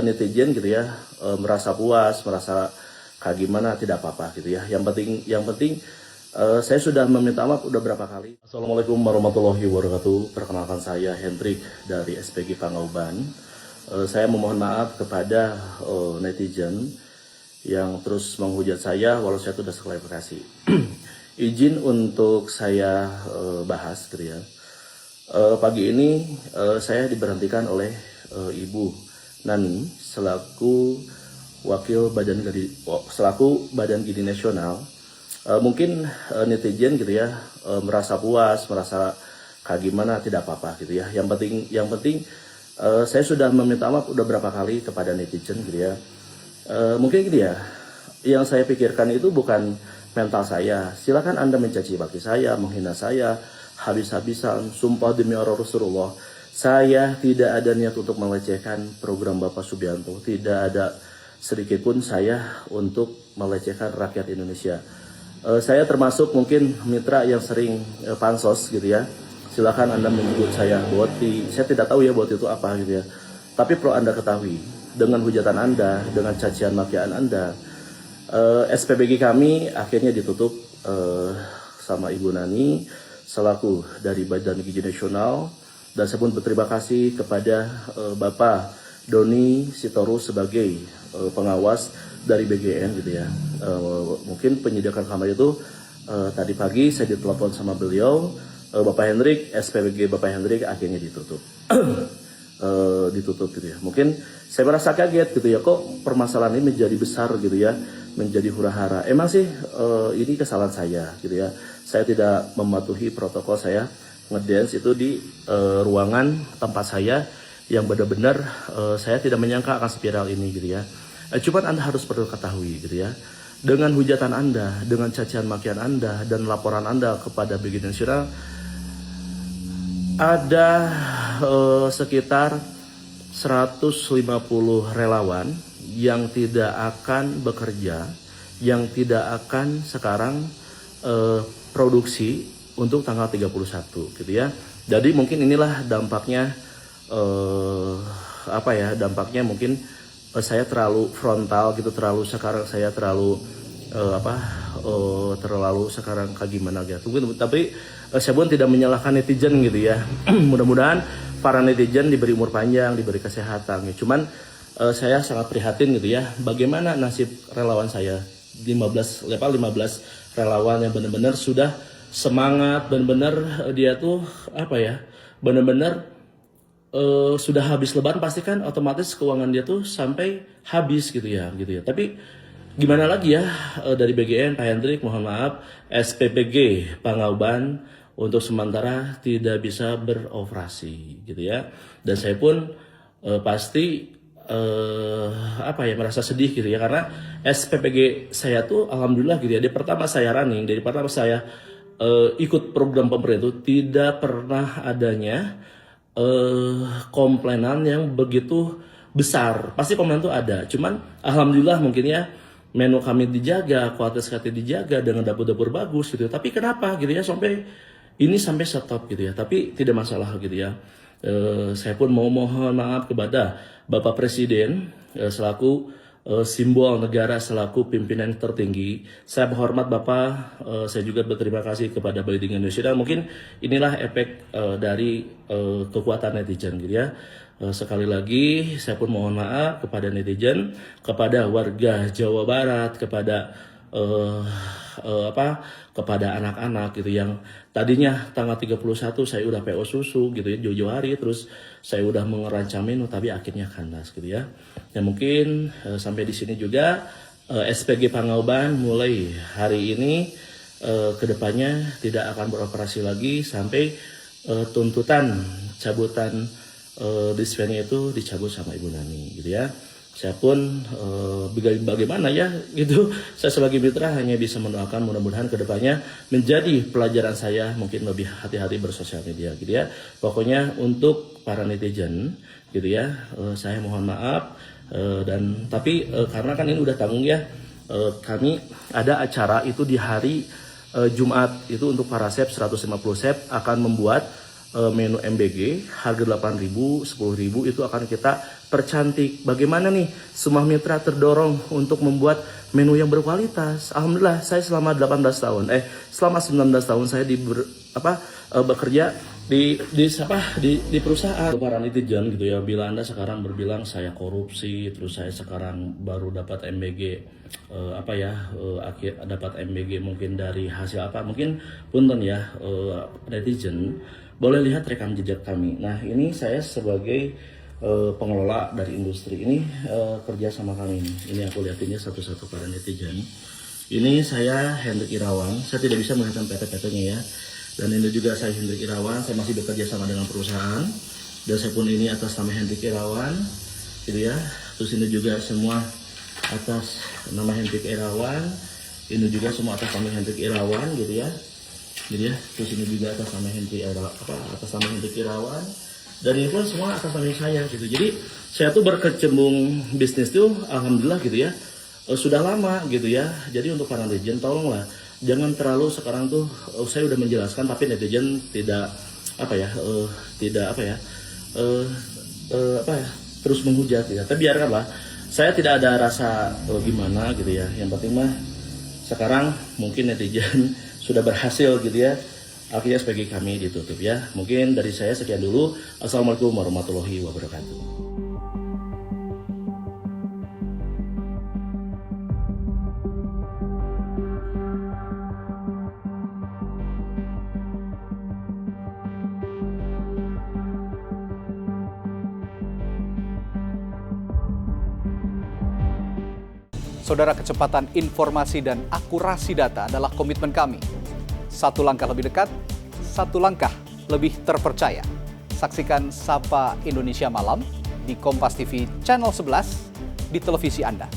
netizen gitu ya merasa puas, merasa kayak gimana tidak apa-apa gitu ya. Yang penting saya sudah meminta maaf udah berapa kali. Assalamualaikum warahmatullahi wabarakatuh. Perkenalkan saya Hendrik dari SPG Pangauban. Saya memohon maaf kepada netizen yang terus menghujat saya walau saya sudah klarifikasi. Izin untuk saya bahas gitu ya. Pagi ini saya diberhentikan oleh Ibu Nani selaku wakil selaku Badan Gizi Nasional. Mungkin netizen gitu ya merasa puas, merasa kayak gimana tidak apa-apa gitu ya. Yang penting saya sudah meminta maaf udah berapa kali kepada netizen gitu ya. Mungkin gitu ya. Yang saya pikirkan itu bukan mental saya. Silakan Anda mencaci maki saya, menghina saya habis-habisan. Sumpah demi Allah Rasulullah, saya tidak ada niat untuk melecehkan program Bapak Subianto. Tidak ada sedikit pun saya untuk melecehkan rakyat Indonesia. Saya termasuk mungkin mitra yang sering pansos gitu ya. Silakan Anda menyebut saya boti. Saya tidak tahu ya boti itu apa gitu ya. Tapi perlu Anda ketahui, dengan hujatan Anda, dengan cacian makian Anda, SPBG kami akhirnya ditutup sama Ibu Nani selaku dari Badan Gizi Nasional. Dan saya pun berterima kasih kepada Bapak Doni Sitorus sebagai pengawas dari BGN gitu ya. Mungkin penyediaan kamar itu tadi pagi saya ditelepon sama beliau, Bapak Hendrik, SPBG Bapak Hendrik akhirnya ditutup. Ditutup gitu ya. Mungkin saya merasa kaget gitu ya, kok permasalahan ini menjadi besar gitu ya, menjadi hura-hara. Emang sih ini kesalahan saya gitu ya. Saya tidak mematuhi protokol, saya ngedance itu di ruangan tempat saya yang benar-benar saya tidak menyangka akan spiral ini gitu ya. Cuman Anda harus perlu ketahui gitu ya, dengan hujatan Anda, dengan cacian makian Anda dan laporan Anda kepada BGN Nasional, ada sekitar 150 relawan yang tidak akan bekerja, yang tidak akan sekarang produksi untuk tanggal 31 gitu ya. Jadi mungkin inilah dampaknya dampaknya mungkin saya terlalu frontal gitu, sekarang saya terlalu terlalu sekarang kayak gimana gitu. Tapi saya pun tidak menyalahkan netizen gitu ya. Mudah-mudahan para netizen diberi umur panjang, diberi kesehatan. Cuman saya sangat prihatin gitu ya. Bagaimana nasib relawan saya 15 relawan yang benar-benar sudah semangat, benar-benar dia tuh benar-benar sudah habis lebaran, pasti kan otomatis keuangan dia tuh sampai habis gitu ya. Tapi gimana lagi ya, dari BGN Pak Hendrik mohon maaf, SPPG Pangauban untuk sementara tidak bisa beroperasi gitu ya. Dan saya pun pasti merasa sedih gitu ya, karena SPPG saya tuh alhamdulillah gitu ya, dari pertama saya running, dari pertama saya ikut program pemerintah itu tidak pernah adanya komplainan yang begitu besar. Pasti komplainan itu ada, cuman alhamdulillah mungkin ya menu kami dijaga, kualitas kami dijaga dengan dapur-dapur bagus gitu. Tapi kenapa gitu ya sampai stop gitu ya. Tapi tidak masalah gitu ya. Saya pun mau mohon maaf kepada Bapak Presiden selaku simbol negara, selaku pimpinan tertinggi. Saya berhormat Bapak, saya juga berterima kasih kepada Badan Indonesia. Mungkin inilah efek dari kekuatan netizen gitu ya. Sekali lagi saya pun mohon maaf kepada netizen, kepada warga Jawa Barat, kepada kepada anak-anak gitu yang tadinya tanggal 31 saya udah PO susu gitu ya, jauh-jauh hari, terus saya udah mengerancang menu tapi akhirnya kandas gitu ya. Ya mungkin sampai di sini juga SPG Pangauban mulai hari ini kedepannya tidak akan beroperasi lagi sampai tuntutan cabutan dispennya itu dicabut sama Ibu Nani gitu ya. Saya pun bagaimana ya gitu, saya sebagai mitra hanya bisa mendoakan mudah-mudahan kedepannya menjadi pelajaran saya mungkin lebih hati-hati bersosial media gitu ya. Pokoknya untuk para netizen gitu ya, saya mohon maaf tapi karena kan ini udah tanggung ya, kami ada acara itu di hari Jumat itu untuk para chef 150 chef akan membuat menu MBG harga 8.000, 10.000 itu akan kita percantik. Bagaimana nih semua mitra terdorong untuk membuat menu yang berkualitas. Alhamdulillah saya selama 18 tahun selama 19 tahun saya bekerja di perusahaan. Para netizen gitu ya, bila Anda sekarang berbilang saya korupsi, terus saya sekarang baru dapat MBG dapat MBG mungkin dari hasil apa, mungkin punten ya netizen, boleh lihat rekam jejak kami. Nah, ini saya sebagai pengelola dari industri ini kerja sama kami ini. Ini aku lihatinnya satu-satu para netizen. Ini saya Hendrik Irawan, saya tidak bisa melihatkan PT-PT-nya ya. Dan ini juga saya Hendrik Irawan, saya masih bekerja sama dengan perusahaan. Dan saya pun ini atas nama Hendrik Irawan, gitu ya. Terus ini juga semua atas nama Hendrik Irawan. Ini juga semua atas nama Hendrik Irawan, gitu ya. Jadi ya, terus ini juga atas nama Hendrik Irawan. Dan ini pun semua atas nama saya, gitu. Jadi saya tuh berkecimpung bisnis tuh, alhamdulillah gitu ya. Sudah lama gitu ya. Jadi untuk para netizen tolonglah jangan terlalu sekarang tuh saya udah menjelaskan tapi netizen tidak terus menghujat ya. Tapi biarkanlah. Saya tidak ada rasa gimana gitu ya. Yang penting mah sekarang mungkin netizen sudah berhasil gitu ya. Akhirnya sebagai kami ditutup ya. Mungkin dari saya sekian dulu. Assalamualaikum warahmatullahi wabarakatuh. Saudara, kecepatan informasi dan akurasi data adalah komitmen kami. Satu langkah lebih dekat, satu langkah lebih terpercaya. Saksikan Sapa Indonesia Malam di Kompas TV Channel 11 di televisi Anda.